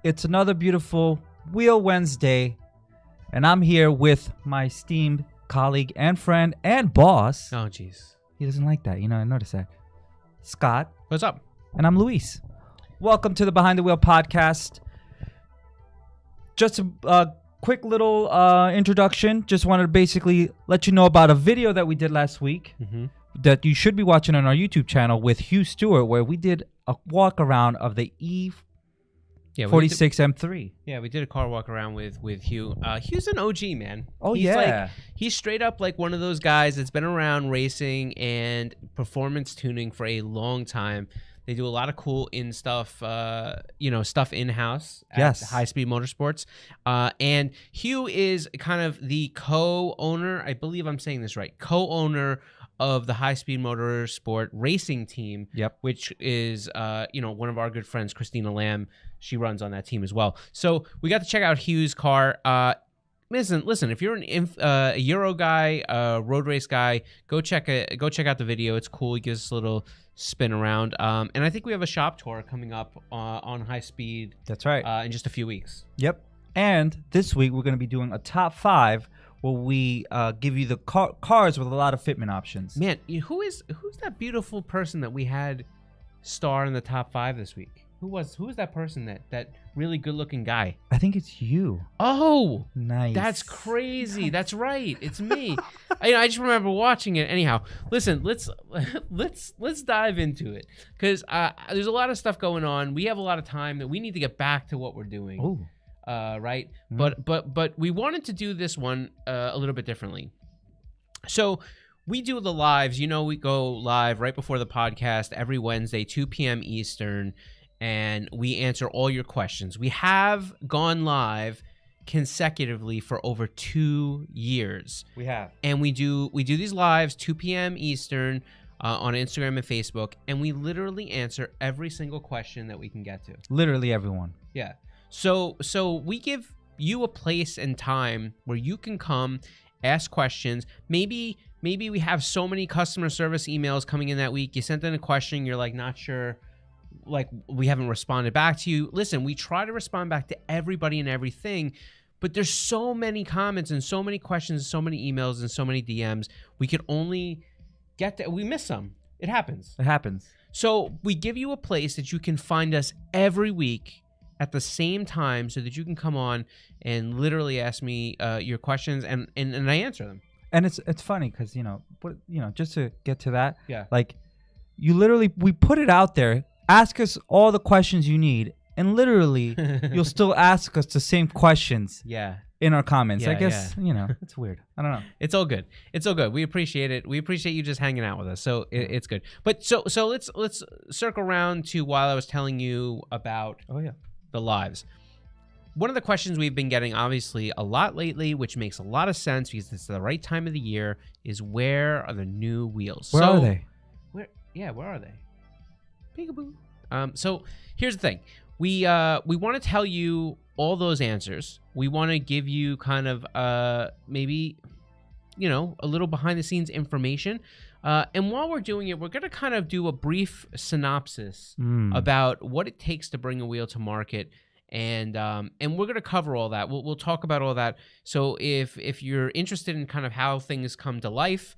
It's another beautiful Wheel Wednesday, and I'm here with my esteemed colleague and friend and boss. Oh, jeez. He doesn't like that. I noticed that. Scott. What's up? And I'm Luis. Welcome to the Behind the Wheel podcast. Just a quick little introduction. Just wanted to basically let you know about a video that we did last week that you should be watching on our YouTube channel with Hugh Stewart, where we did a walk around of the E46 M3. Yeah, we did a car walk around with Hugh. Hugh's an OG, man. He's straight up like one of those guys that's been around racing and performance tuning for a long time. They do a lot of cool stuff in-house at High Speed Motorsports. And Hugh is kind of the co-owner, I believe I'm saying this right, co-owner of the High Speed Motorsport racing team, which is, one of our good friends, Christina Lamb. She runs on that team as well. So we got to check out Hugh's car. Listen. If you're a Euro guy, a road race guy, go check out the video. It's cool. He gives us a little spin around. And I think we have a shop tour coming up on High Speed. That's right. In just a few weeks. Yep. And this week we're going to be doing a top 5 where we give you the cars with a lot of fitment options. Man, who's that beautiful person that we had star in the top 5 this week? Who was that person, that really good-looking guy? I think it's you. Oh, nice. That's crazy. That's right. It's me. I just remember watching it. Anyhow, listen. Let's dive into it because there's a lot of stuff going on. We have a lot of time that we need to get back to what we're doing. Oh, right. But we wanted to do this one a little bit differently. So we do the lives. We go live right before the podcast every Wednesday, 2 p.m. Eastern. And we answer all your questions. We have gone live consecutively for over 2 years. We have. And we do these lives 2 p.m. Eastern on Instagram and Facebook, and we literally answer every single question that we can get to. Literally everyone. Yeah. So we give you a place and time where you can come, ask questions. Maybe we have so many customer service emails coming in that week. You sent in a question, you're like not sure, like we haven't responded back to you. Listen, we try to respond back to everybody and everything, but there's so many comments and so many questions, so many emails and so many DMs. We could only we miss some. It happens. So we give you a place that you can find us every week at the same time so that you can come on and literally ask me your questions and I answer them. And it's funny because, just to get to that, like we put it out there. Ask us all the questions you need, and literally, you'll still ask us the same questions. In our comments. I guess it's weird. I don't know. It's all good. We appreciate it. We appreciate you just hanging out with us. So it's good. But so let's circle around to while I was telling you about the lives. One of the questions we've been getting obviously a lot lately, which makes a lot of sense because it's the right time of the year, is where are the new wheels? Where are they? Where are they? Peekaboo. So here's the thing. We want to tell you all those answers. We want to give you kind of maybe a little behind the scenes information. And while we're doing it, we're going to kind of do a brief synopsis about what it takes to bring a wheel to market. And we're going to cover all that. We'll talk about all that. So if you're interested in kind of how things come to life,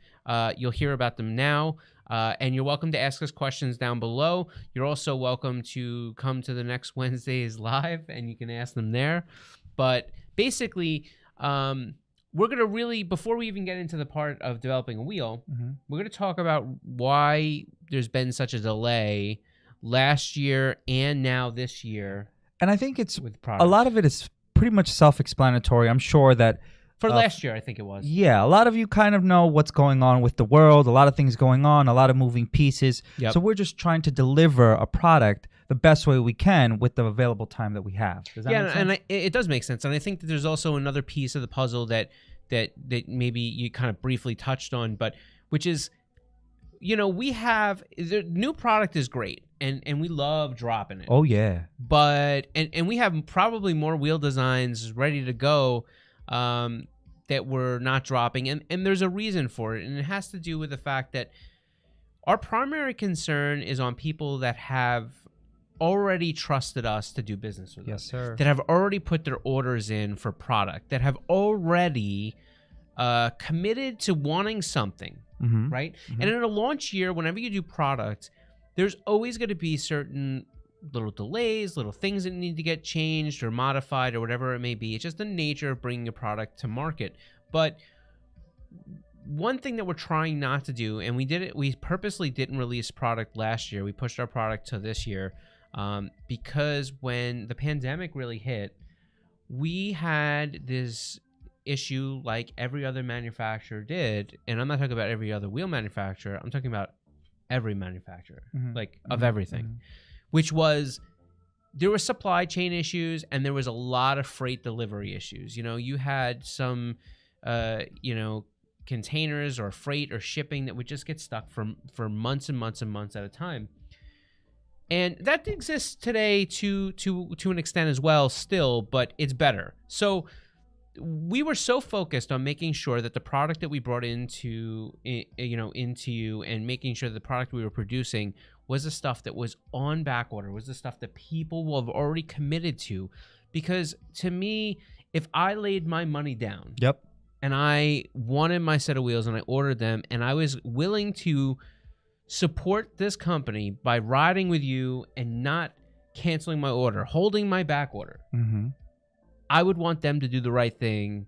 you'll hear about them now. And you're welcome to ask us questions down below. You're also welcome to come to the next Wednesday's live, and you can ask them there. But basically, we're going to really, before we even get into the part of developing a wheel, we're going to talk about why there's been such a delay last year and now this year. And I think it's a lot of it is pretty much self-explanatory. I'm sure that for last year, I think it was. Yeah, a lot of you kind of know what's going on with the world, a lot of things going on, a lot of moving pieces. So we're just trying to deliver a product the best way we can with the available time that we have. Does that make sense? And it does make sense. And I think that there's also another piece of the puzzle that maybe you kind of briefly touched on, but which is, we have the new product is great. And we love dropping it. Oh, yeah. But, and we have probably more wheel designs ready to go that we're not dropping. And there's a reason for it. And it has to do with the fact that our primary concern is on people that have already trusted us to do business with Yes, us, sir. that have already put their orders in for product, that have already committed to wanting something, right? And in a launch year, whenever you do product, there's always going to be certain little delays, little things that need to get changed or modified or whatever it may be. It's just the nature of bringing a product to market. But one thing that we're trying not to do, and we purposely didn't release product last year. We pushed our product to this year because when the pandemic really hit, we had this issue like every other manufacturer did. And I'm not talking about every other wheel manufacturer. I'm talking about every manufacturer, of everything, which was there were supply chain issues and there was a lot of freight delivery issues. You had some, containers or freight or shipping that would just get stuck for months and months and months at a time. And that exists today to an extent as well still, but it's better. So we were so focused on making sure that the product that we brought into you and making sure the product we were producing was the stuff that was on back order, was the stuff that people will have already committed to. Because to me, if I laid my money down and I wanted my set of wheels and I ordered them and I was willing to support this company by riding with you and not canceling my order, holding my back order, I would want them to do the right thing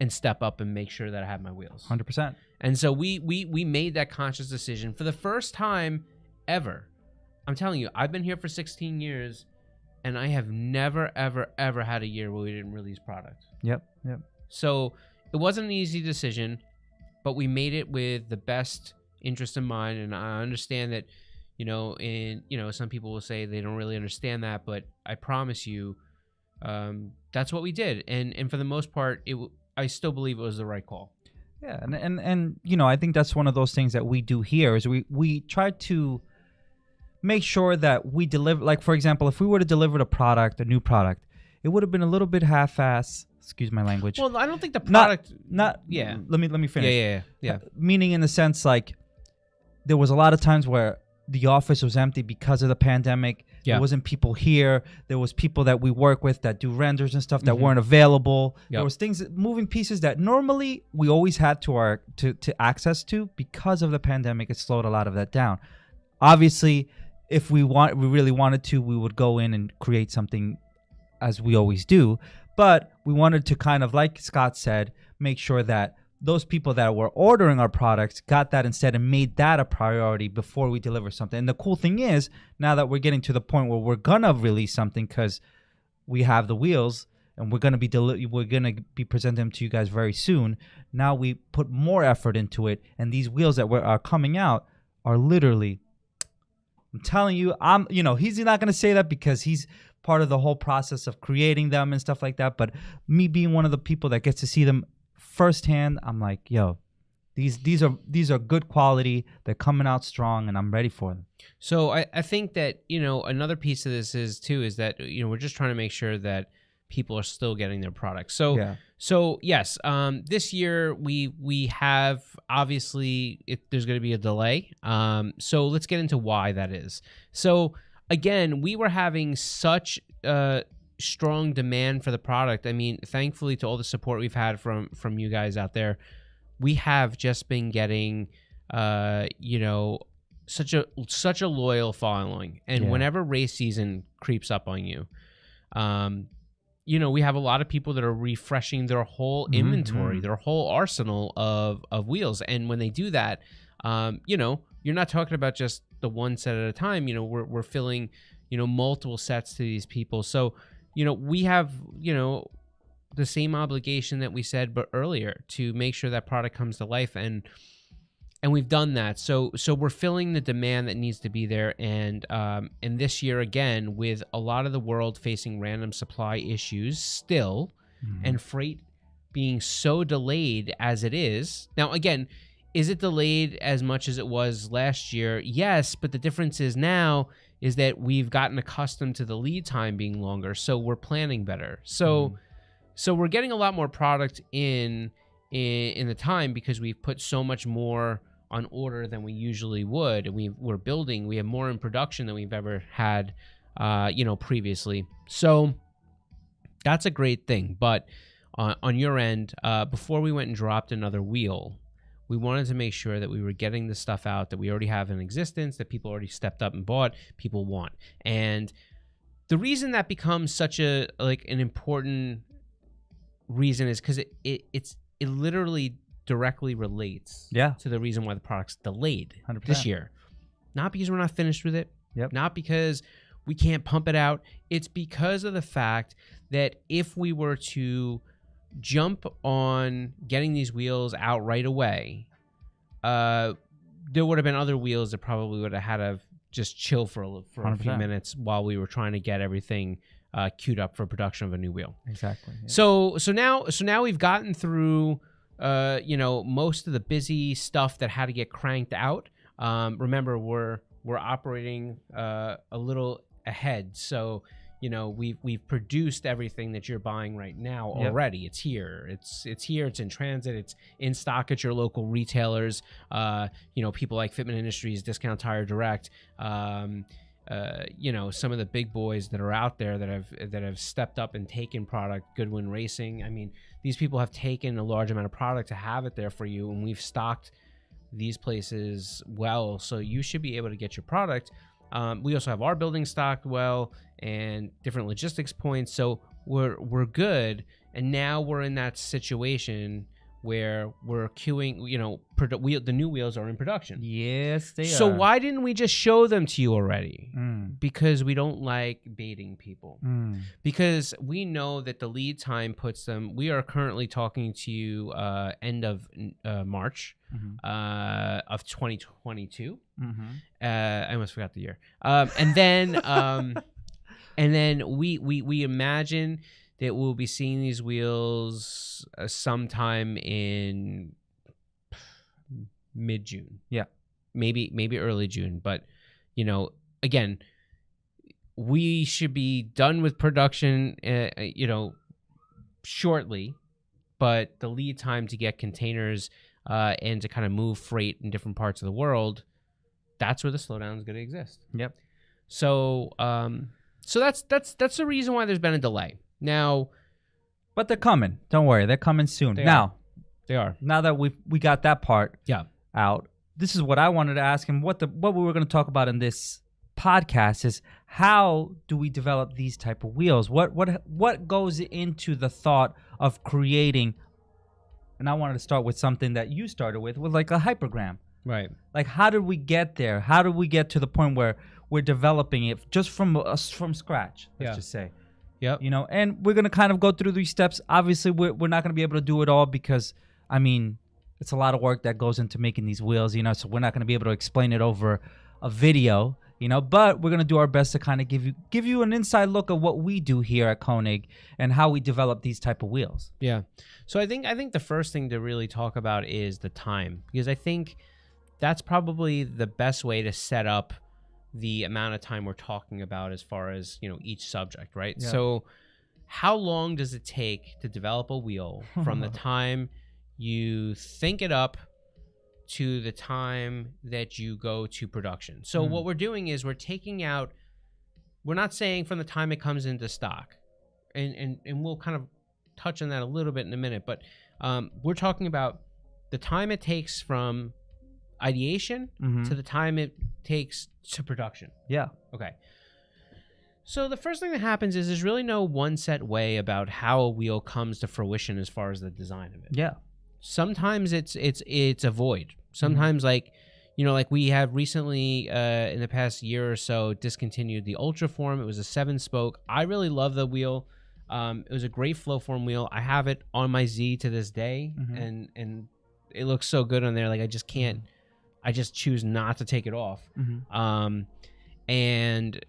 and step up and make sure that I have my wheels. 100%. And so we made that conscious decision for the first time ever. I'm telling you, I've been here for 16 years and I have never, ever, ever had a year where we didn't release product. Yep. So it wasn't an easy decision, but we made it with the best interest in mind. And I understand that, some people will say they don't really understand that, but I promise you, that's what we did. And for the most part, I still believe it was the right call. Yeah. And I think that's one of those things that we do here is we try to make sure that we deliver, like, for example, if we were to deliver a new product, it would have been a little bit half-ass. Excuse my language. Well, I don't think the product... Yeah. Let me finish. Yeah. Meaning in the sense, like, there was a lot of times where the office was empty because of the pandemic. Yeah. There wasn't people here. There was people that we work with that do renders and stuff that weren't available. Yep. There was things, moving pieces that normally we always had to access to. Because of the pandemic, it slowed a lot of that down. Obviously, if we really wanted to, we would go in and create something as we always do. But we wanted to kind of, like Scott said, make sure that those people that were ordering our products got that instead and made that a priority before we deliver something. And the cool thing is, now that we're getting to the point where we're gonna release something because we have the wheels and we're gonna be presenting them to you guys very soon. Now we put more effort into it, and these wheels that are coming out are literally, I'm telling you, he's not gonna say that because he's part of the whole process of creating them and stuff like that. But me being one of the people that gets to see them firsthand, I'm like, yo, these are good quality. They're coming out strong, and I'm ready for them. So I think that another piece of this is that we're just trying to make sure that people are still getting their products. So yes, this year we have obviously there's going to be a delay. So let's get into why that is. So again, we were having such strong demand for the product. I mean, thankfully to all the support we've had from you guys out there, we have just been getting such a loyal following. And whenever race season creeps up on you, we have a lot of people that are refreshing their whole inventory, their whole arsenal of wheels. And when they do that, you're not talking about just the one set at a time. We're filling, multiple sets to these people. So, we have, the same obligation that we said but earlier to make sure that product comes to life. And we've done that. So we're filling the demand that needs to be there. And this year, again, with a lot of the world facing random supply issues still, and freight being so delayed as it is. Now, again, is it delayed as much as it was last year? Yes, but the difference is now is that we've gotten accustomed to the lead time being longer, so we're planning better. So we're getting a lot more product in the time because we've put so much more on order than we usually would. We have more in production than we've ever had previously. So that's a great thing. But on your end, before we went and dropped another wheel, we wanted to make sure that we were getting the stuff out that we already have in existence, that people already stepped up and bought, people want. And the reason that becomes such an important reason is because it literally directly relates to the reason why the product's delayed 100%. This year. Not because we're not finished with it. Yep. Not because we can't pump it out. It's because of the fact that if we were to jump on getting these wheels out right away, there would have been other wheels that probably would have had to just chill for a few minutes while we were trying to get everything queued up for production of a new wheel. Exactly. Yeah. So now we've gotten through most of the busy stuff that had to get cranked out. Remember, we're operating a little ahead, so we've produced everything that you're buying right now already. It's here. It's here. It's in transit. It's in stock at your local retailers. People like Fitment Industries, Discount Tire Direct. Some of the big boys that are out there that have stepped up and taken product. Goodwin Racing. I mean, these people have taken a large amount of product to have it there for you, and we've stocked these places well, so you should be able to get your product. We also have our building stocked well and different logistics points, so we're good. And now we're in that situation where we're queuing. The new wheels are in production. Yes, they are. So why didn't we just show them to you already? Because we don't like baiting people. Because we know that the lead time puts them. We are currently talking to you end of March of 2022. I almost forgot the year. And then we imagine that we'll be seeing these wheels sometime in mid-June. Yeah. Maybe early June. But, again, we should be done with production, shortly. But the lead time to get containers and to kind of move freight in different parts of the world, that's where the slowdown is going to exist. Yep. So that's the reason why there's been a delay. Now, but they're coming. Don't worry, they're coming soon. They are. Now that we got that part out, this is what I wanted to ask him. What we were going to talk about in this podcast is how do we develop these type of wheels? What goes into the thought of creating? And I wanted to start with something that you started with like a hypergram. Right. Like, how did we get there? How did we get to the point where we're developing it just from scratch? Let's just say. Yep. And we're going to kind of go through these steps. Obviously, we're not going to be able to do it all because, I mean, it's a lot of work that goes into making these wheels, so we're not going to be able to explain it over a video, but we're going to do our best to kind of give you an inside look at what we do here at Konig and how we develop these type of wheels. Yeah. So I think the first thing to really talk about is the time, because I think that's probably the best way to set up the amount of time we're talking about as far as, each subject, right? Yeah. So how long does it take to develop a wheel from the time you think it up to the time that you go to production? So what we're doing is we're not saying from the time it comes into stock, and we'll kind of touch on that a little bit in a minute, but we're talking about the time it takes from ideation to the time it takes to production. Yeah. Okay. So the first thing that happens is there's really no one set way about how a wheel comes to fruition as far as the design of it. Yeah. Sometimes it's a void. Sometimes like we have recently in the past year or so discontinued the Ultraform. It was a 7-spoke. I really love the wheel. It was a great Flowform wheel. I have it on my Z to this day, and it looks so good on there. Like I just choose not to take it off. And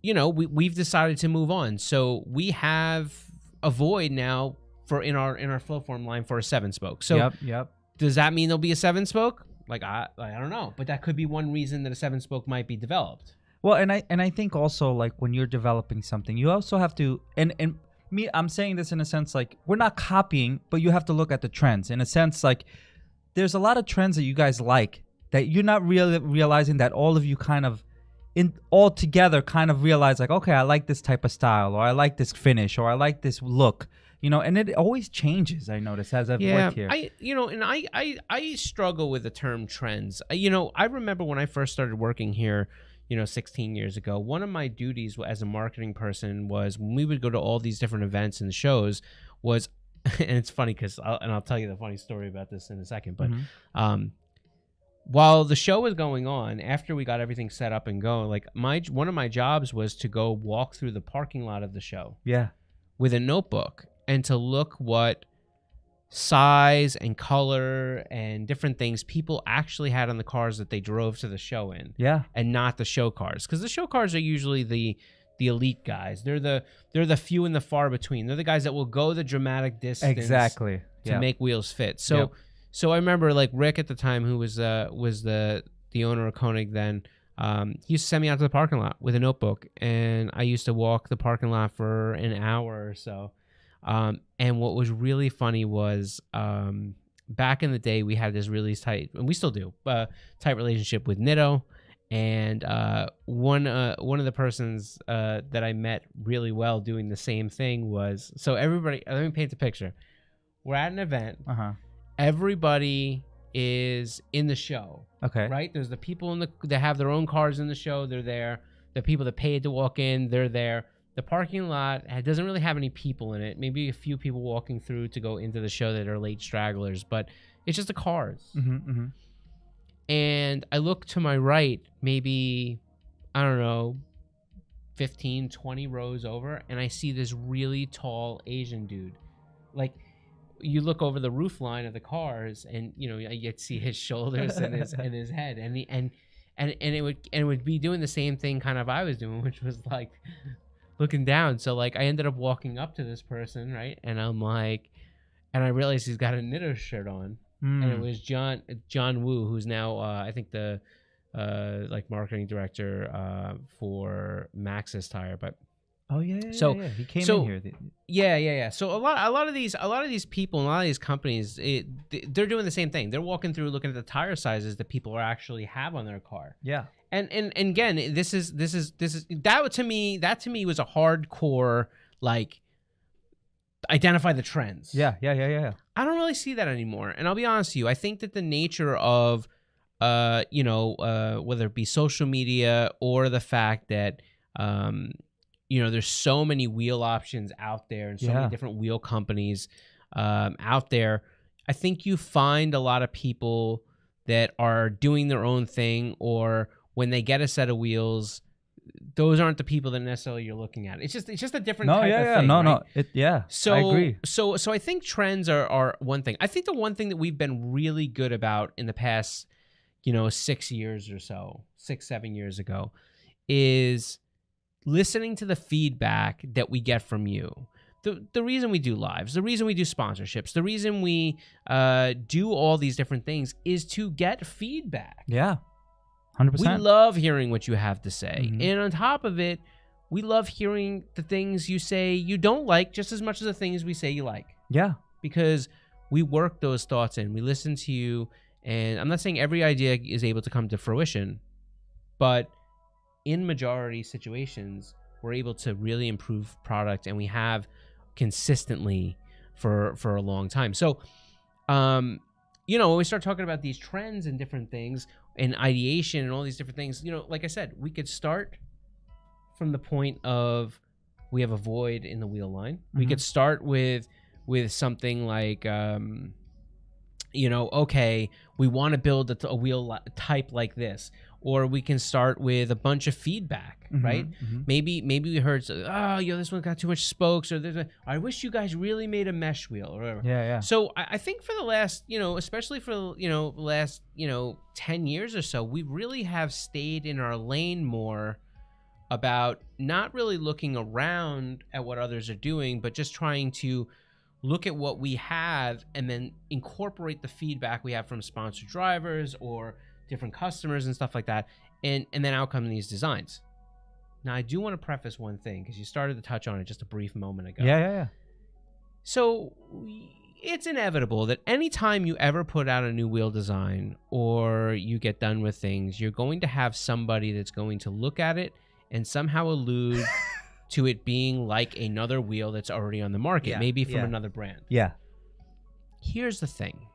we've decided to move on. So we have a void now in our Flowform line for a 7-spoke. So yep. Does that mean there'll be a 7-spoke? Like I don't know, but that could be one reason that a 7-spoke might be developed. Well, and I think also, like, when you're developing something, you also have to I'm saying this in a sense, like, we're not copying, but you have to look at the trends. In a sense, like, there's a lot of trends that you guys like that you're not really realizing that all of you kind of in all together kind of realize like, okay, I like this type of style, or I like this finish, or I like this look, and it always changes. I notice as I've worked here. I struggle with the term trends. I remember when I first started working here, 16 years ago, one of my duties as a marketing person was when we would go to all these different events and shows was, and it's funny because I'll tell you the funny story about this in a second, but while the show was going on, after we got everything set up and going, like one of my jobs was to go walk through the parking lot of the show. Yeah. With a notebook and to look what size and color and different things people actually had on the cars that they drove to the show in. Yeah. And not the show cars, because the show cars are usually the elite guys. They're the few and the far between. They're the guys that will go the dramatic distance exactly to make wheels fit. So So I remember like Rick at the time, who was the owner of Konig then, he used to send me out to the parking lot with a notebook, and I used to walk the parking lot for an hour or so. And what was really funny was back in the day, we had this really tight, and we still do, tight relationship with Nitto. And one of the persons that I met really well doing the same thing was, so everybody, let me paint the picture. We're at an event. Everybody is in the show. Okay. Right? There's the people that have their own cars in the show. They're there. The people that paid to walk in, they're there. The parking lot doesn't really have any people in it. Maybe a few people walking through to go into the show that are late stragglers, but it's just the cars. And I look to my right, maybe, I don't know, 15, 20 rows over, and I see this really tall Asian dude. Like, you look over the roof line of the cars, and you get to see his shoulders and his head, and it would be doing the same thing kind of I was doing, which was like looking down. So like I ended up walking up to this person, right, and I'm like, and I realized he's got a Nitto shirt on, and it was John Woo, who's now I think the like marketing director for Maxxis Tire, but. Oh yeah. He came in here. Yeah. So a lot of these people and a lot of these companies, they're doing the same thing. They're walking through, looking at the tire sizes that people actually have on their car. Yeah. And again, this is that to me was a hardcore like identify the trends. Yeah. I don't really see that anymore. And I'll be honest with you, I think that the nature of whether it be social media or the fact that there's so many wheel options out there and so many different wheel companies out there. I think you find a lot of people that are doing their own thing, or when they get a set of wheels, those aren't the people that necessarily you're looking at. It's just a different type of thing. No. So I agree. So I think trends are one thing. I think the one thing that we've been really good about in the past, 6 years or so, 6-7 years ago, is listening to the feedback that we get from you. The reason we do lives, the reason we do sponsorships, the reason we do all these different things is to get feedback. Yeah, 100%. We love hearing what you have to say. And on top of it, we love hearing the things you say you don't like just as much as the things we say you like. Yeah. Because we work those thoughts in. We listen to you. And I'm not saying every idea is able to come to fruition, but in majority situations, we're able to really improve product, and we have consistently for a long time. So, when we start talking about these trends and different things and ideation and all these different things, like I said, we could start from the point of we have a void in the wheel line. We could start with something like, okay, we want to build a wheel type like this. Or we can start with a bunch of feedback, right? Maybe we heard, this one got too much spokes, or I wish you guys really made a mesh wheel, or whatever. Yeah. So I think for the last, especially for the last 10 years or so, we really have stayed in our lane more about not really looking around at what others are doing, but just trying to look at what we have and then incorporate the feedback we have from sponsored drivers or different customers and stuff like that, and then out come these designs. Now, I do want to preface one thing, because you started to touch on it just a brief moment ago. Yeah. So it's inevitable that anytime you ever put out a new wheel design or you get done with things, you're going to have somebody that's going to look at it and somehow allude to it being like another wheel that's already on the market, maybe from another brand. Yeah. Here's the thing.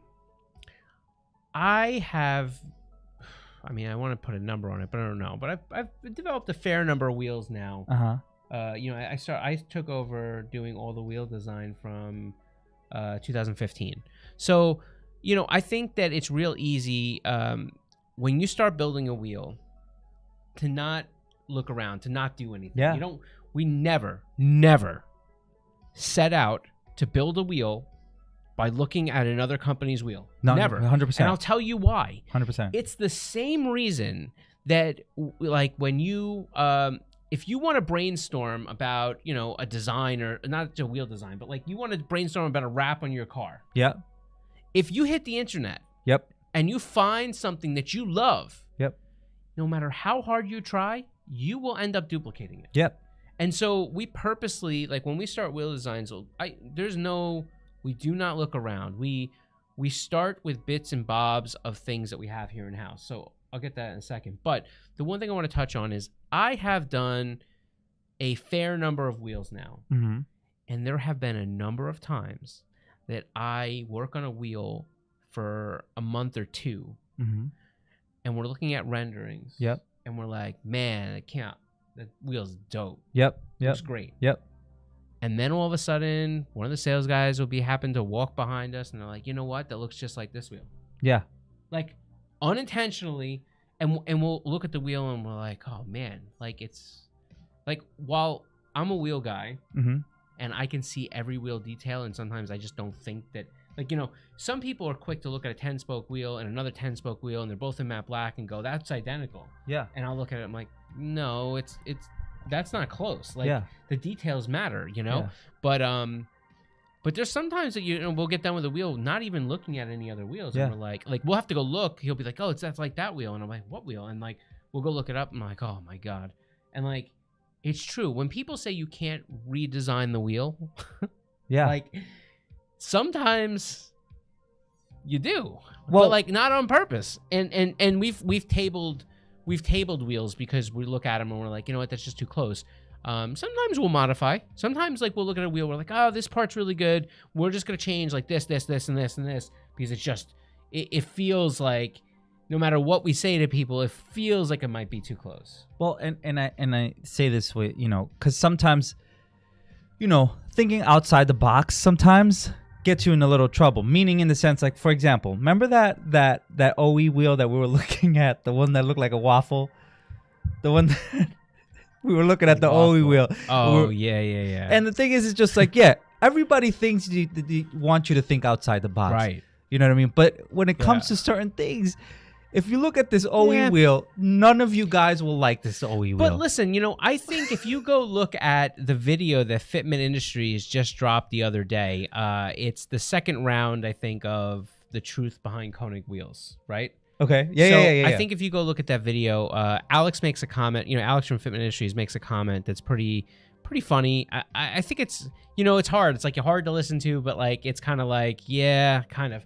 I want to put a number on it, but I don't know. But I've developed a fair number of wheels now. I took over doing all the wheel design from 2015. So, I think that it's real easy when you start building a wheel to not look around, to not do anything. Yeah. We never set out to build a wheel by looking at another company's wheel. No, never. 100%. And I'll tell you why. 100%. It's the same reason that, like, when you, if you want to brainstorm about, a design, or not a wheel design, but like you want to brainstorm about a wrap on your car. Yep. If you hit the internet. Yep. And you find something that you love. Yep. No matter how hard you try, you will end up duplicating it. Yep. And so we purposely, like, when we start wheel designs, we do not look around. We start with bits and bobs of things that we have here in house. So I'll get that in a second. But the one thing I want to touch on is I have done a fair number of wheels now. Mm-hmm. And there have been a number of times that I work on a wheel for a month or two. Mm-hmm. And we're looking at renderings. Yep. And we're like, man, that wheel's dope. Yep. Yep. Looks great. Yep. And then all of a sudden, one of the sales guys will happen to walk behind us, and they're like, you know what? That looks just like this wheel. Yeah. Like, unintentionally, and we'll look at the wheel, and we're like, oh, man. Like, it's... Like, while I'm a wheel guy, mm-hmm. and I can see every wheel detail, and sometimes I just don't think that... Like, some people are quick to look at a 10-spoke wheel and another 10-spoke wheel, and they're both in matte black, and go, that's identical. Yeah. And I'll look at it, I'm like, no, it's that's not close. Like, the details matter, Yeah. But there's sometimes that we'll get done with a wheel, not even looking at any other wheels, and we're like we'll have to go look. He'll be like, oh, that's like that wheel, and I'm like, what wheel? And like we'll go look it up, and I'm like, oh my god, and like it's true when people say you can't redesign the wheel. Like sometimes you do, but like not on purpose, and we've tabled wheels because we look at them and we're like, you know what, that's just too close. Sometimes we'll modify. Sometimes like we'll look at a wheel, we're like, oh, this part's really good. We're just gonna change like this, and this, and this because it's just it feels like no matter what we say to people, it feels like it might be too close. Well, and I say this way, because sometimes, thinking outside the box sometimes gets you in a little trouble. Meaning in the sense, like, for example, remember that OE wheel that we were looking at, the one that looked like a waffle, the one that we were looking at, the OE wheel. Oh, yeah. And the thing is, it's just like, everybody thinks they want you to think outside the box, right? You know what I mean? But when it comes to certain things, if you look at this OE wheel, none of you guys will like this OE wheel. But listen, I think if you go look at the video that Fitment Industries just dropped the other day, it's the second round, I think, of the truth behind Konig Wheels, right? Okay. Yeah. I think if you go look at that video, Alex makes a comment. Alex from Fitment Industries makes a comment that's pretty funny. I think it's, it's hard. It's like hard to listen to, but like it's kind of like, yeah, kind of.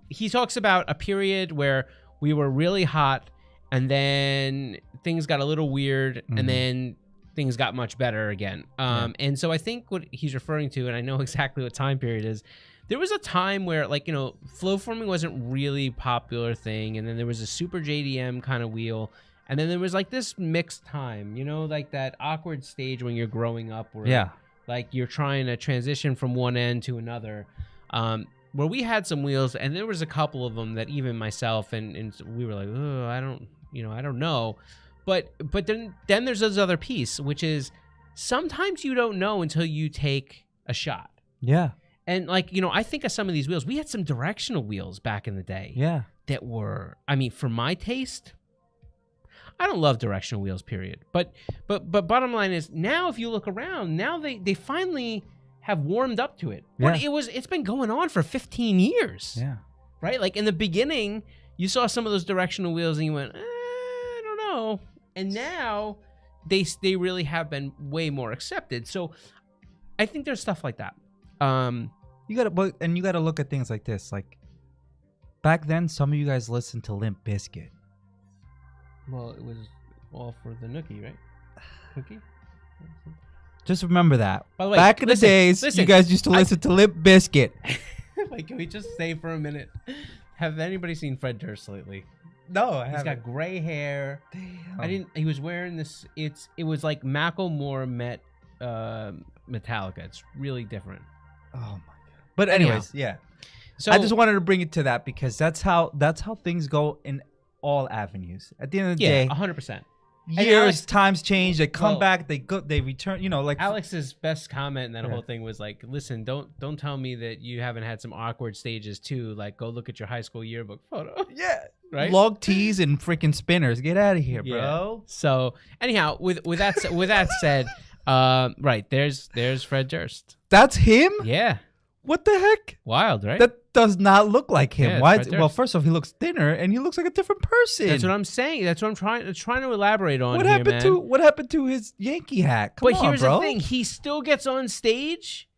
He talks about a period where we were really hot, and then things got a little weird, and then things got much better again. And so I think what he's referring to, and I know exactly what time period is, there was a time where, like, flow forming wasn't really popular thing, and then there was a super JDM kind of wheel, and then there was like this mixed time, like that awkward stage when you're growing up where like you're trying to transition from one end to another. Where we had some wheels, and there was a couple of them that even myself and we were like, oh, I don't know. But then there's this other piece, which is sometimes you don't know until you take a shot. Yeah. And like, I think of some of these wheels. We had some directional wheels back in the day. Yeah. That were, I mean, for my taste, I don't love directional wheels, period. But bottom line is, now if you look around, now they finally have warmed up to it. Yeah. But it's been going on for 15 years. Yeah. Right? Like in the beginning, you saw some of those directional wheels and you went, I don't know. And now they really have been way more accepted. So I think there's stuff like that. you gotta look at things like this. Like back then, some of you guys listened to Limp Bizkit. Well, it was all for the nookie, right? Cookie. Just remember that. By the way, back in the days, you guys used to listen to Limp Bizkit. Like, can we just say for a minute? Have anybody seen Fred Durst lately? No, I He's got gray hair. Damn. He was wearing this. It was like Macklemore met Metallica. It's really different. Oh my god. But anyways, yeah. So I just wanted to bring it to that because that's how things go in all avenues. At the end of the day, 100%. Years, times change. They come back. They return. You know, like Alex's best comment in that whole thing was like, "Listen, don't tell me that you haven't had some awkward stages too. Like, go look at your high school yearbook photo." Yeah, right. Log tees and freaking spinners. Get out of here, bro. So anyhow, with that said, right there's Fred Durst. That's him. Yeah. What the heck? Wild, right? That does not look like him. Yeah, Why? Well, first off, he looks thinner, and he looks like a different person. That's what I'm saying. That's what I'm trying to elaborate on. What happened to his Yankee hat? Come on, here's bro. the thing: he still gets on stage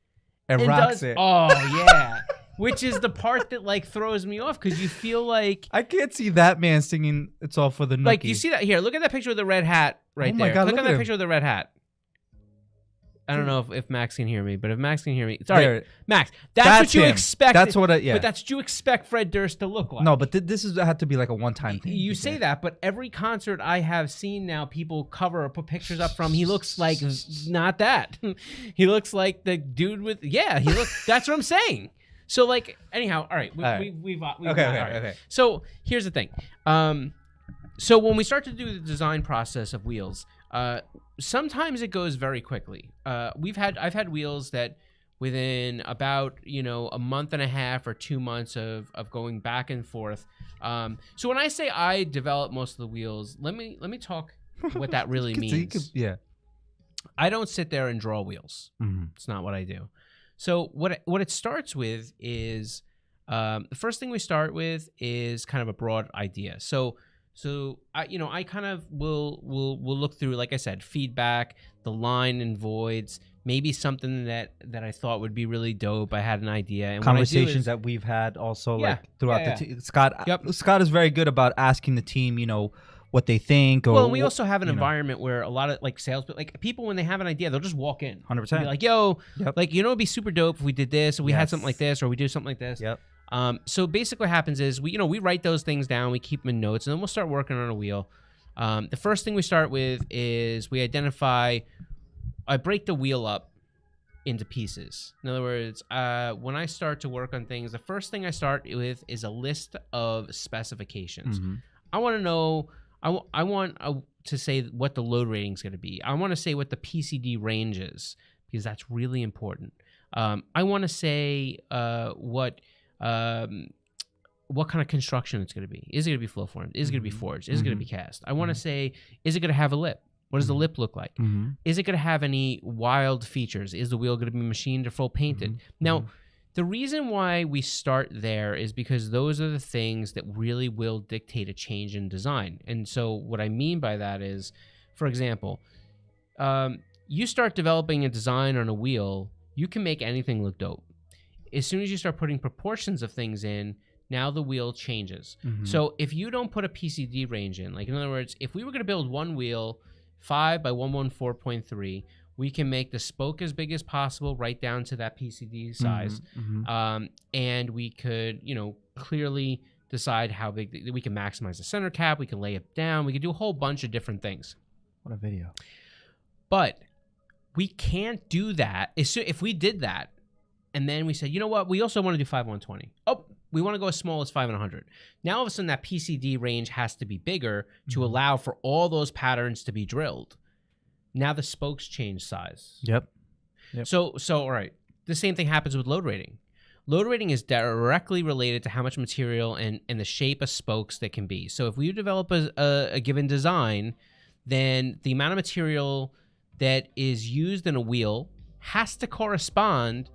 and rocks it. Oh yeah, which is the part that like throws me off because you feel like I can't see that man singing "It's All for the Nookie." Like you see that here. Look at that picture with the red hat right there. God, Click on that picture with the red hat. I don't know if Max can hear me, but if Max can hear me, sorry, Max. That's what you expect. That's what yeah. But that's what you expect Fred Durst to look like. No, but this is had to be like a one-time thing. You say that, but every concert I have seen now, people cover or put pictures up from. He looks like not that. He looks like the dude with he looks. That's what I'm saying. So like, anyhow, all right, we've okay. So here's the thing. So when we start to do the design process of wheels, sometimes it goes very quickly. I've had wheels that within about a month and a half or 2 months of going back and forth. So when I say I develop most of the wheels, let me talk what that really means. I don't sit there and draw wheels. Mm-hmm. It's not what I do. So what it starts with is the first thing we start with is kind of a broad idea. So I kind of will look through, like I said, feedback, the line and voids, maybe something that I thought would be really dope. I had an idea. And conversations that we've had also like throughout the team. Scott is very good about asking the team, what they think. Or, well, we also have an environment where a lot of like sales, like people, when they have an idea, they'll just walk in. 100%. Be like, yo, like, it'd be super dope if we did this, or we had something like this, or we do something like this. Yep. So basically what happens is we write those things down, we keep them in notes, and then we'll start working on a wheel. The first thing we start with is I break the wheel up into pieces. In other words, when I start to work on things, the first thing I start with is a list of specifications. Mm-hmm. I want to know, I want to say what the load rating is going to be. I want to say what the PCD range is, because that's really important. I want to say what kind of construction it's going to be. Is it going to be flow formed? Is it going to be forged? Is it going to be cast? I want to say, is it going to have a lip? What does the lip look like? Mm-hmm. Is it going to have any wild features? Is the wheel going to be machined or full painted? Mm-hmm. Now, the reason why we start there is because those are the things that really will dictate a change in design. And so what I mean by that is, for example, you start developing a design on a wheel, you can make anything look dope. As soon as you start putting proportions of things in, now the wheel changes. Mm-hmm. So if you don't put a PCD range in, like in other words, if we were going to build one wheel 5 by 114.3, we can make the spoke as big as possible right down to that PCD size. Mm-hmm. And we could, clearly decide how big we can maximize the center cap. We can lay it down. We can do a whole bunch of different things. What a video. But we can't do that. If we did that, and then we said, you know what? We also want to do 5 120. Oh, we want to go as small as 5 and 100. Now, all of a sudden, that PCD range has to be bigger to allow for all those patterns to be drilled. Now the spokes change size. Yep. So all right. The same thing happens with load rating. Load rating is directly related to how much material and the shape of spokes that can be. So if we develop a given design, then the amount of material that is used in a wheel has to correspond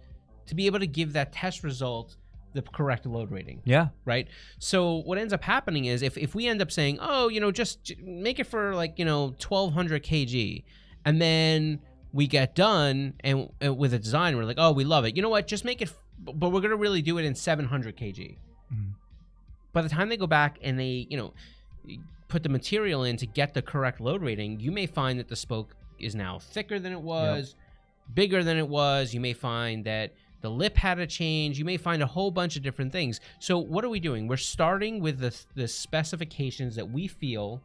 to be able to give that test result the correct load rating. Yeah. Right? So what ends up happening is if we end up saying, oh, just make it for like, 1,200 kg, and then we get done and with a design, we're like, oh, we love it. You know what? Just make it but we're gonna really do it in 700 kg. Mhm. By the time they go back and they, put the material in to get the correct load rating, you may find that the spoke is now thicker than it was, bigger than it was. You may find that the lip had to change. You may find a whole bunch of different things. So what are we doing? We're starting with the specifications that we feel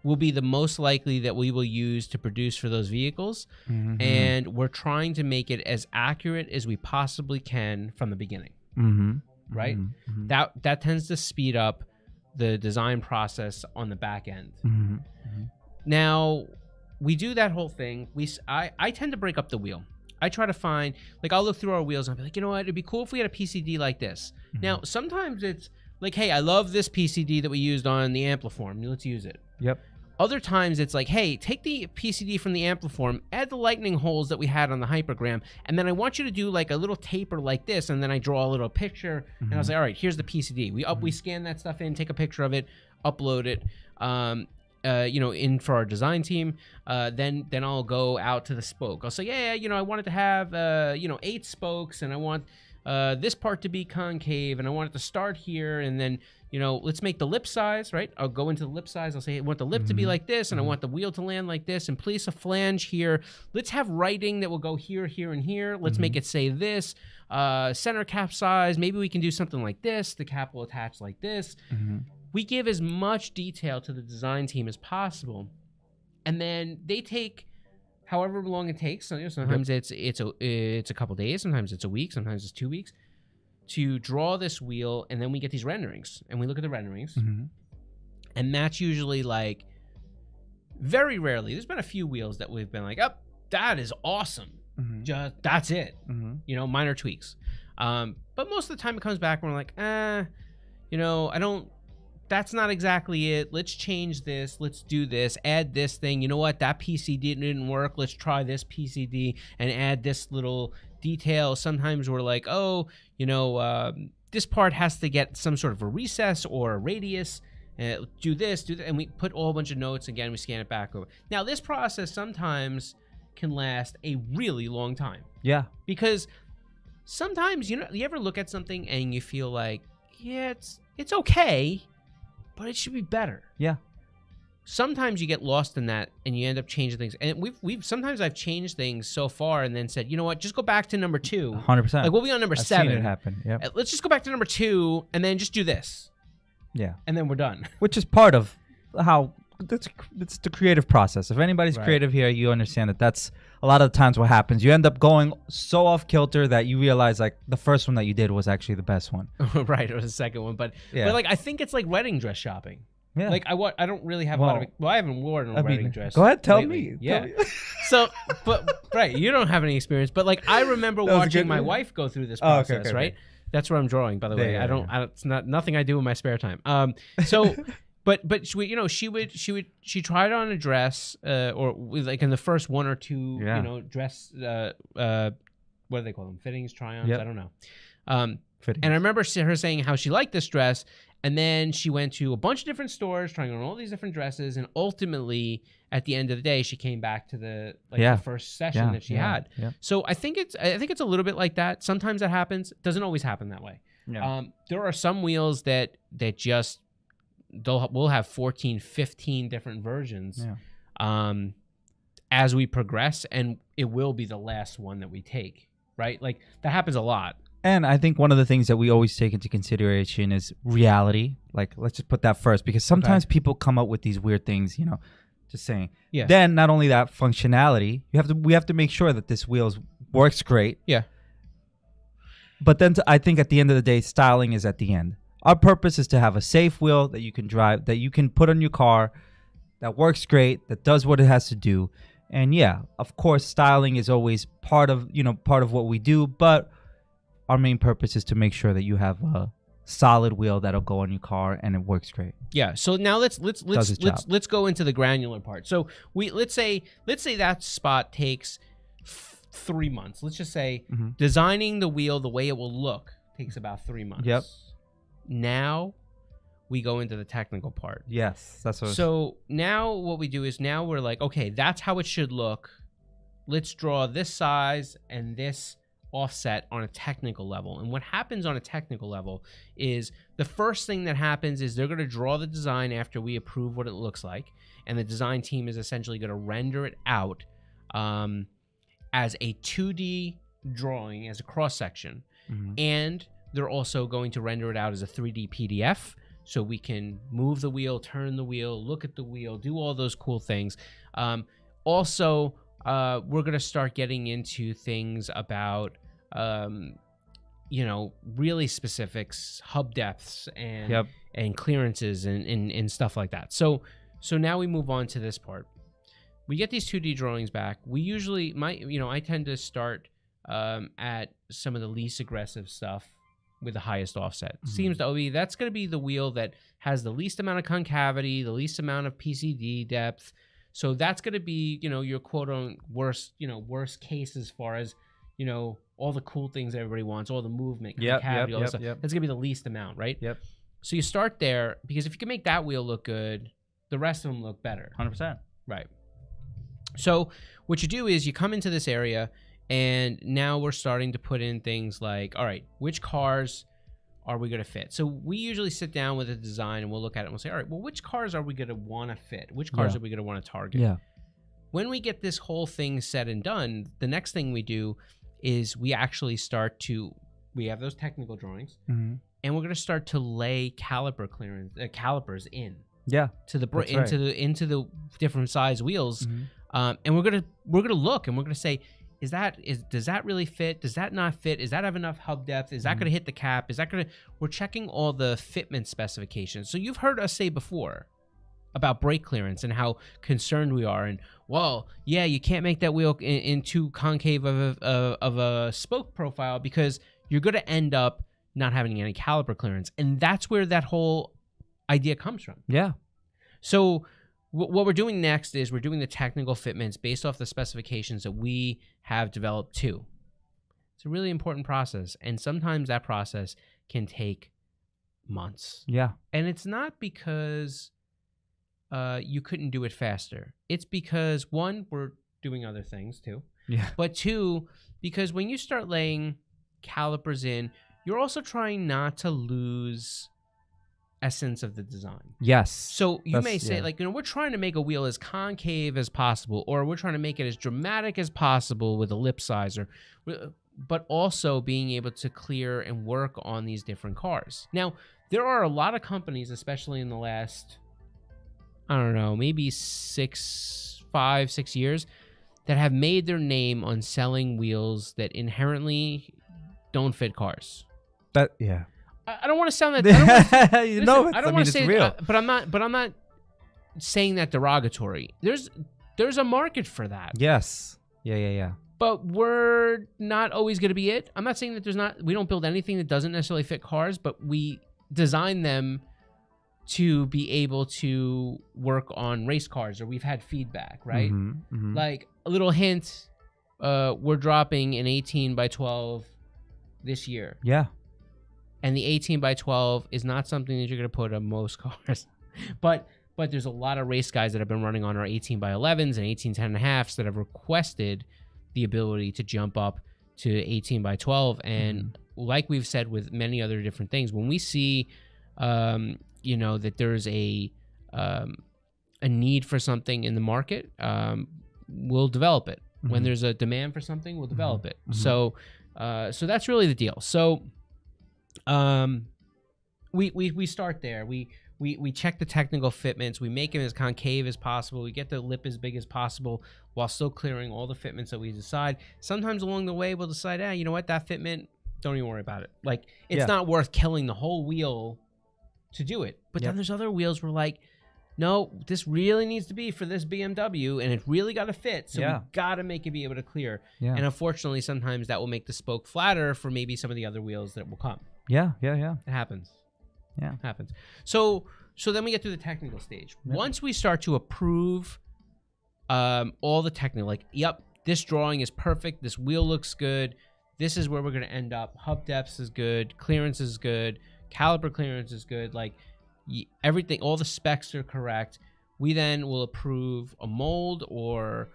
will be the most likely that we will use to produce for those vehicles. Mhm. And we're trying to make it as accurate as we possibly can from the beginning. Mhm. Right? Mhm. Mhm. That tends to speed up the design process on the back end. Mhm. Mhm. Now, we do that whole thing. I tend to break up the wheel. I try to find, like, I'll look through our wheels and I'll be like, you know what, it'd be cool if we had a PCD like this. Mhm. Now, sometimes it's like, hey, I love this PCD that we used on the Ampliform. Let's use it. Yep. Other times it's like, hey, take the PCD from the Ampliform, add the lightning holes that we had on the Hypergram, and then I want you to do like a little taper like this, and then I draw a little picture, and I was like, all right, here's the PCD. We scan that stuff in, take a picture of it, upload it, in for our design team. Then I'll go out to the spoke. I'll say, yeah, I want it to have 8 spokes, and I want this part to be concave, and I want it to start here, and then let's make the lip size, right? I'll go into the lip size. I'll say, I want the lip to be like this, and I want the wheel to land like this, and place a flange here. Let's have writing that will go here, here, and here. Let's make it say this. Center cap size. Maybe we can do something like this. The cap will attach like this. We give as much detail to the design team as possible, and then they take however long it takes. So, sometimes it's a couple days, sometimes it's a week, sometimes it's 2 weeks to draw this wheel, and then we get these renderings, and we look at the renderings, and that's usually like very rarely. There's been a few wheels that we've been like, oh, that is awesome. Just that's it. Minor tweaks. But most of the time it comes back and we're like, I don't. That's not exactly it. Let's change this. Let's do this. Add this thing. You know what? That PCD didn't work. Let's try this PCD and add this little detail. Sometimes we're like, this part has to get some sort of a recess or a radius. Do this, do that. And we put a whole bunch of notes. Again, we scan it back over. Now, this process sometimes can last a really long time. Yeah. Because sometimes, you ever look at something and you feel like, yeah, it's okay, but it should be better. Yeah. Sometimes you get lost in that and you end up changing things. And sometimes I've changed things so far and then said, you know what, just go back to number 2. 100%. Like we'll be on number 7. I've seen it happen. Yeah. Let's just go back to number 2 and then just do this. Yeah. And then we're done. Which is part of how it's the creative process. If anybody's Right. creative here, you understand that that's a lot of the times what happens. You end up going so off kilter that you realize like the first one that you did was actually the best one. Right, or the second one. But Yeah. like I think it's like wedding dress shopping. Yeah. Like I don't really have a lot of. Well, I haven't worn a wedding dress. Go ahead, tell lately. me. Yeah. Tell me. So, but right, you don't have any experience. But like I remember That was a watching good my one. wife go through this Oh, okay, process. okay, right. okay. That's what I'm drawing, by the way. Yeah, It's not nothing I do in my spare time. So, but she tried on a dress, or with like in the first 1 or 2, dress, what do they call them? Fittings, try-ons? Yep. I don't know. Fitting. And I remember her saying how she liked this dress, and then she went to a bunch of different stores, trying on all these different dresses, and ultimately, at the end of the day, she came back to the first session that she had. Yeah. So I think it's a little bit like that. Sometimes that happens. It doesn't always happen that way. Yeah. There are some wheels that just we'll have 14, 15 different versions as we progress, and it will be the last one that we take. Right? Like that happens a lot. And I think one of the things that we always take into consideration is reality. Like, let's just put that first, because sometimes people come up with these weird things, just saying. Yeah. Then not only that, functionality. We have to make sure that this wheel works great. Yeah. But then I think at the end of the day, styling is at the end. Our purpose is to have a safe wheel that you can drive, that you can put on your car, that works great, that does what it has to do. And yeah, of course, styling is always part of what we do, but our main purpose is to make sure that you have a solid wheel that'll go on your car and it works great. Yeah. So now let's go into the granular part. So let's say that spot takes 3 months. Let's just say designing the wheel the way it will look takes about 3 months. Yep. Now we go into the technical part. Yes, that's what. So now what we do is now we're like, okay, that's how it should look. Let's draw this size and this offset on a technical level. And what happens on a technical level is the first thing that happens is they're going to draw the design after we approve what it looks like. And the design team is essentially going to render it out as a 2D drawing, as a cross section. And they're also going to render it out as a 3D PDF, so we can move the wheel, turn the wheel, look at the wheel, do all those cool things. Also, we're going to start getting into things about, really specifics, hub depths, and clearances and stuff like that. So now we move on to this part. We get these 2D drawings back. We usually, I tend to start at some of the least aggressive stuff with the highest offset. Seems to be that's going to be the wheel that has the least amount of concavity, the least amount of PCD depth. So that's going to be, your quote-unquote worst case as far as, all the cool things everybody wants, all the movement, concavity, all that stuff. That's going to be the least amount, right? So you start there, because if you can make that wheel look good, the rest of them look better. 100%. Right. So what you do is you come into this area, and now we're starting to put in things like, all right, which cars are we going to fit? So we usually sit down with a design and we'll look at it and we'll say, all right, well, which cars are we going to want to fit? Which cars are we going to want to target? When we get this whole thing said and done, the next thing we do is we actually we have those technical drawings, and we're going to start to lay calipers in. To the into the different size wheels, and we're gonna look and we're gonna say, does that really fit? Does that not fit? Does that have enough hub depth? Is that gonna hit the cap? We're checking all the fitment specifications. So you've heard us say before about brake clearance and how concerned we are, and you can't make that wheel in too concave of a spoke profile because you're gonna end up not having any caliper clearance, and that's where that whole idea comes from. So what we're doing next is we're doing the technical fitments based off the specifications that we have developed too. It's a really important process, and sometimes that process can take months. And it's not because you couldn't do it faster. It's because, one, we're doing other things too. But two, because when you start laying calipers in, you're also trying not to lose essence of the design. So you may say, we're trying to make a wheel as concave as possible, or we're trying to make it as dramatic as possible with a lip sizer, but also being able to clear and work on these different cars. Now, there are a lot of companies, especially in the last, I don't know, maybe 5, 6 years, that have made their name on selling wheels that inherently don't fit cars. I don't want to sound that. I don't want to say real. But I'm not saying that derogatory. There's a market for that. But we're not always going to be it. I'm not saying that we don't build anything that doesn't necessarily fit cars, but we design them to be able to work on race cars, or we've had feedback, right? Like a little hint, we're dropping an 18 by 12 this year. And the 18 by 12 is not something that you're going to put on most cars. But there's a lot of race guys that have been running on our 18 by 11s and 18 10.5s that have requested the ability to jump up to 18 by 12. And like we've said with many other different things, when we see, that there's a need for something in the market, we'll develop it. When there's a demand for something, we'll develop it. So that's really the deal. So we start there. We check the technical fitments. We make them as concave as possible. We get the lip as big as possible while still clearing all the fitments that we decide. Sometimes along the way, we'll decide, you know what, that fitment, don't even worry about it. Like, it's not worth killing the whole wheel to do it. But then there's other wheels where like, no, this really needs to be for this BMW, and it really got to fit. So we got to make it be able to clear. And unfortunately, sometimes that will make the spoke flatter for maybe some of the other wheels that will come. It happens. It happens. So then we get to the technical stage. Once we start to approve all the technical, like, yep, this drawing is perfect. This wheel looks good. This is where we're going to end up. Hub depth is good. Clearance is good. Caliper clearance is good. Like, everything, all the specs are correct. We then will approve a mold or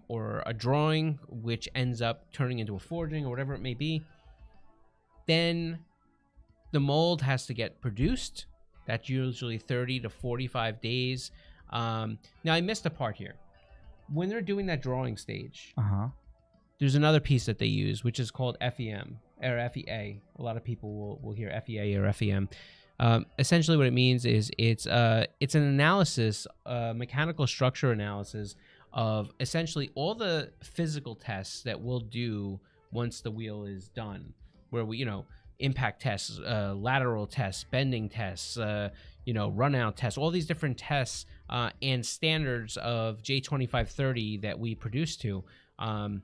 or a drawing, which ends up turning into a forging or whatever it may be, then the mold has to get produced. That's usually 30 to 45 days. Now, I missed a part here. When they're doing that drawing stage, there's another piece that they use, which is called FEM or FEA. A lot of people will hear FEA or FEM. Essentially, what it means is it's an analysis, mechanical structure analysis of essentially all the physical tests that we'll do once the wheel is done, where we, impact tests, lateral tests, bending tests, run out tests, all these different tests and standards of J2530 that we produce to. And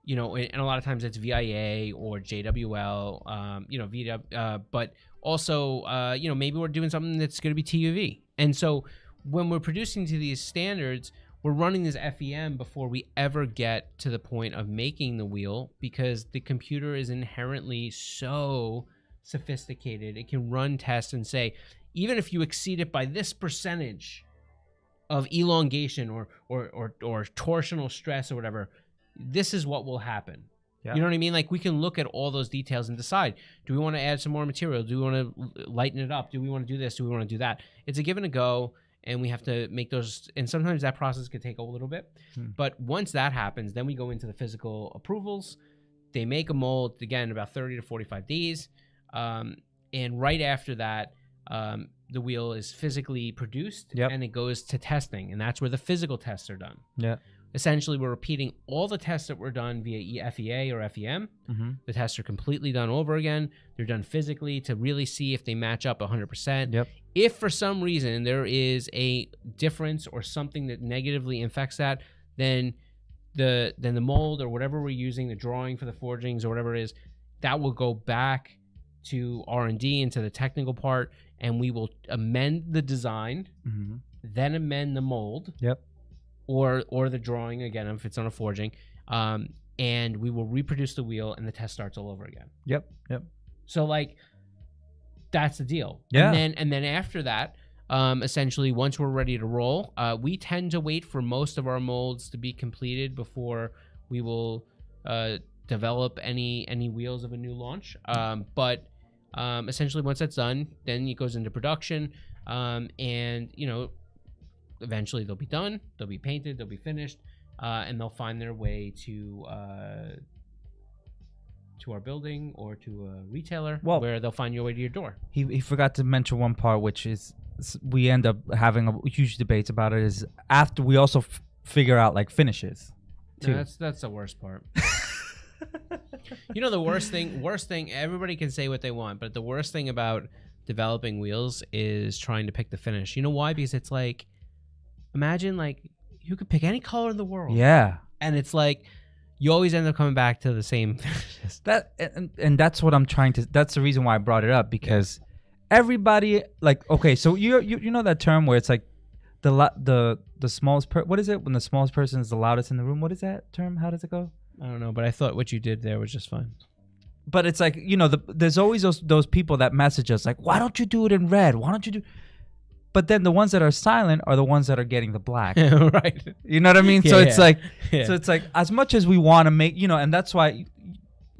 a lot of times it's VIA or JWL, VW, but also, maybe we're doing something that's going to be TUV. And so when we're producing to these standards, we're running this FEM before we ever get to the point of making the wheel, because the computer is inherently so sophisticated. It can run tests and say, even if you exceed it by this percentage of elongation or torsional stress or whatever, this is what will happen. Yeah. You know what I mean? Like, we can look at all those details and decide, do we want to add some more material? Do we want to lighten it up? Do we want to do this? Do we want to do that? It's a give and a go, and we have to make those. And sometimes that process could take a little bit. But once that happens, then we go into the physical approvals. They make a mold, again, about 30 to 45 days. And right after that, the wheel is physically produced, and it goes to testing. And that's where the physical tests are done. Yeah. Essentially, we're repeating all the tests that were done via FEA or FEM. The tests are completely done over again. They're done physically to really see if they match up 100%. Yep. If for some reason there is a difference or something that negatively affects that, then the mold or whatever we're using, the drawing for the forgings or whatever it is, that will go back to R&D into the technical part, and we will amend the design, then amend the mold. Yep. Or the drawing, again, if it's on a forging, and we will reproduce the wheel, and the test starts all over again. Yep. So, like, that's the deal. Yeah. And then after that, essentially, once we're ready to roll, we tend to wait for most of our molds to be completed before we will develop any wheels of a new launch. But essentially, once that's done, then it goes into production, and eventually they'll be done, they'll be painted, they'll be finished, and they'll find their way to our building or to a retailer, where they'll find your way to your door. He forgot to mention one part, which is we end up having a huge debates about it, is after we also figure out like finishes too. No, that's the worst part. The worst thing, everybody can say what they want, but the worst thing about developing wheels is trying to pick the finish. You know why? Because it's like, imagine, like, you could pick any color in the world. Yeah. And it's like, you always end up coming back to the same finishes. And that's what I'm trying to, that's the reason why I brought it up, because everybody, like, okay, so you know that term where it's like the smallest what is it when the smallest person is the loudest in the room? What is that term? How does it go? I don't know, but I thought what you did there was just fun. But it's like, there's always those people that message us like, why don't you do it in red? Why don't you do? But then the ones that are silent are the ones that are getting the black. Right. You know what I mean? Yeah, so it's like, so it's like, as much as we want to make, and that's why,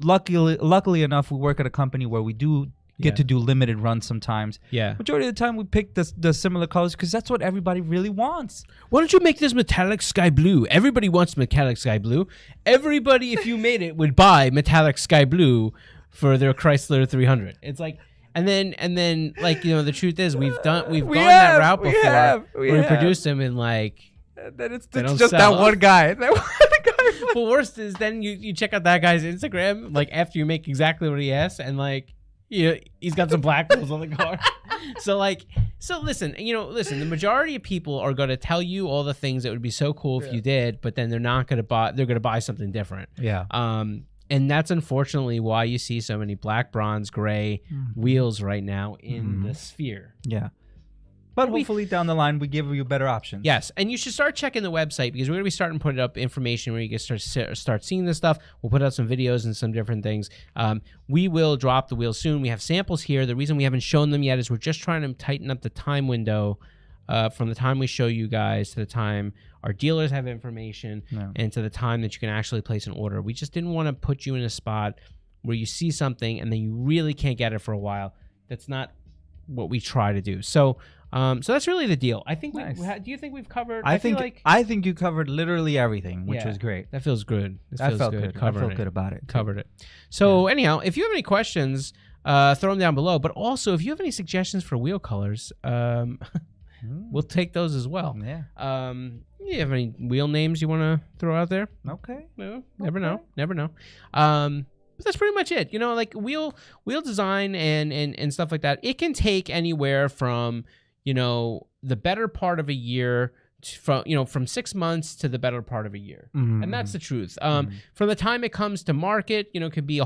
luckily enough, we work at a company where we do get to do limited runs sometimes. Yeah. Majority of the time we pick the similar colors because that's what everybody really wants. Why don't you make this metallic sky blue? Everybody wants metallic sky blue. Everybody, if you made it, would buy metallic sky blue for their Chrysler 300. It's like, and then like, the truth is we've gone that route before. We produced them in like, then it's just that one guy. But worst is then you check out that guy's Instagram, like after you make exactly what he asked, and like, he's got some black holes on the car. So listen, the majority of people are going to tell you all the things that would be so cool if you did, but then they're not going to buy, they're going to buy something different. Yeah. And that's unfortunately why you see so many black, bronze, gray wheels right now in the sphere. Yeah. But hopefully down the line, we give you better options. Yes. And you should start checking the website, because we're going to be starting to put up information where you can start seeing this stuff. We'll put out some videos and some different things. We will drop the wheels soon. We have samples here. The reason we haven't shown them yet is we're just trying to tighten up the time window from the time we show you guys to the time our dealers have information and to the time that you can actually place an order. We just didn't want to put you in a spot where you see something and then you really can't get it for a while. That's not what we try to do. So that's really the deal. I think. Nice. Do you think we've covered? I think you covered literally everything, which was great. That feels good. I felt good. I felt good about it. Covered it. So anyhow, if you have any questions, throw them down below. But also, if you have any suggestions for wheel colors, we'll take those as well. Yeah. You have any wheel names you want to throw out there? Okay. Well, never know. But that's pretty much it. Like wheel design and stuff like that. It can take anywhere from the better part of a year from 6 months to the better part of a year. And that's the truth. From the time it comes to market, it could be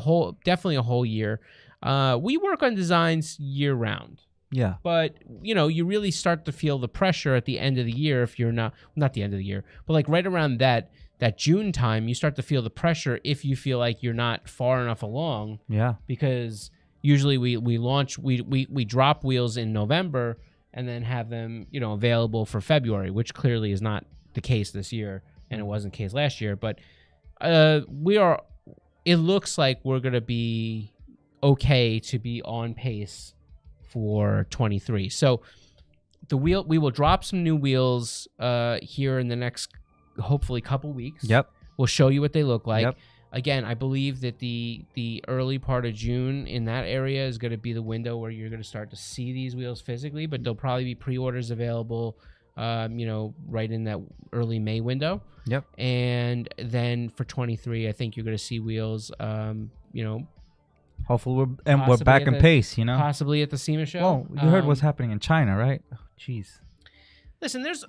definitely a whole year. We work on designs year round. Yeah. But, you really start to feel the pressure at the end of the year if you're not the end of the year, but like right around that June time, you start to feel the pressure if you feel like you're not far enough along. Yeah. Because usually we drop wheels in November and then have them, available for February, which clearly is not the case this year, and it wasn't the case last year. But it looks like we're going to be okay to be on pace for 23. So we will drop some new wheels here in the next, hopefully, couple weeks. Yep. We'll show you what they look like. Yep. Again, I believe that the early part of June in that area is going to be the window where you're going to start to see these wheels physically, but there'll probably be pre-orders available, right in that early May window. Yep. And then for 23, I think you're going to see wheels, hopefully we're back in pace, Possibly at the SEMA show. Well, you heard what's happening in China, right? Oh, jeez. Listen, there's.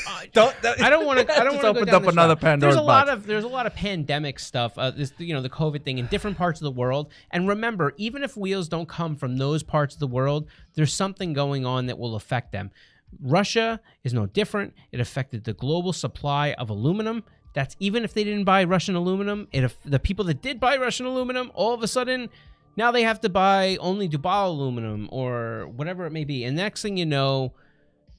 I don't want to. I don't want to open up another Pandora's box. There's a lot of pandemic stuff. The COVID thing in different parts of the world. And remember, even if wheels don't come from those parts of the world, there's something going on that will affect them. Russia is no different. It affected the global supply of aluminum. That's even if they didn't buy Russian aluminum. The people that did buy Russian aluminum, all of a sudden, now they have to buy only Dubai aluminum or whatever it may be. And next thing you know,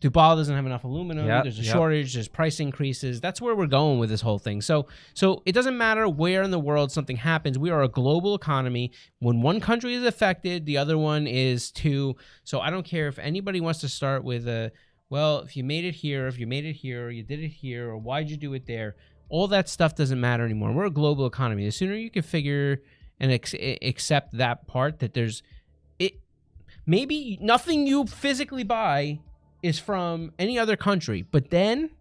Dubai doesn't have enough aluminum. There's a shortage. There's price increases. That's where we're going with this whole thing. So it doesn't matter where in the world something happens. We are a global economy. When one country is affected, the other one is too. So I don't care if anybody wants to start with if you made it here, or you did it here, or why'd you do it there? All that stuff doesn't matter anymore. We're a global economy. The sooner you can figure and accept that part, that maybe nothing you physically buy is from any other country, but then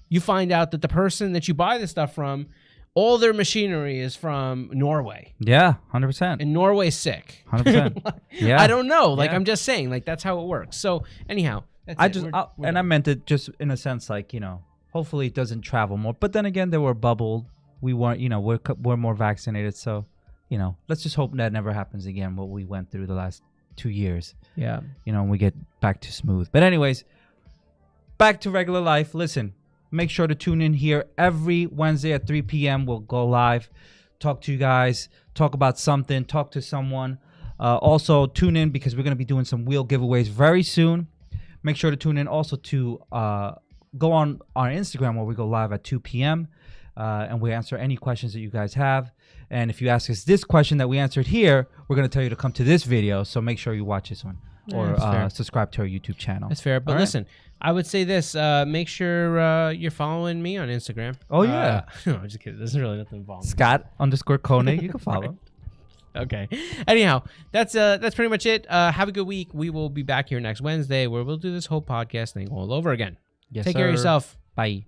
you find out that the person that you buy the stuff from, all their machinery is from Norway. Yeah, 100%. And Norway's sick. 100%. Yeah. I don't know. I'm just saying, that's how it works. So anyhow, that's I meant it just in a sense, hopefully it doesn't travel more. But then again, they were bubbled. We weren't, we're more vaccinated. So, let's just hope that never happens again, what we went through the last 2 years. Yeah. We get back to smooth. But anyways, back to regular life. Listen, make sure to tune in here every Wednesday at 3 p.m. We'll go live, talk to you guys, talk about something, talk to someone. Also, tune in because we're going to be doing some wheel giveaways very soon. Make sure to tune in also to go on our Instagram where we go live at 2 p.m. And we answer any questions that you guys have. And if you ask us this question that we answered here, we're going to tell you to come to this video. So make sure you watch this one or subscribe to our YouTube channel. That's fair. But listen, I would say this. Make sure you're following me on Instagram. Oh, yeah. No, I'm just kidding. There's really nothing involved. Scott_Konig. You can follow. Okay. Anyhow, that's pretty much it. Have a good week. We will be back here next Wednesday where we'll do this whole podcast thing all over again. Yes, Take care of yourself. Bye.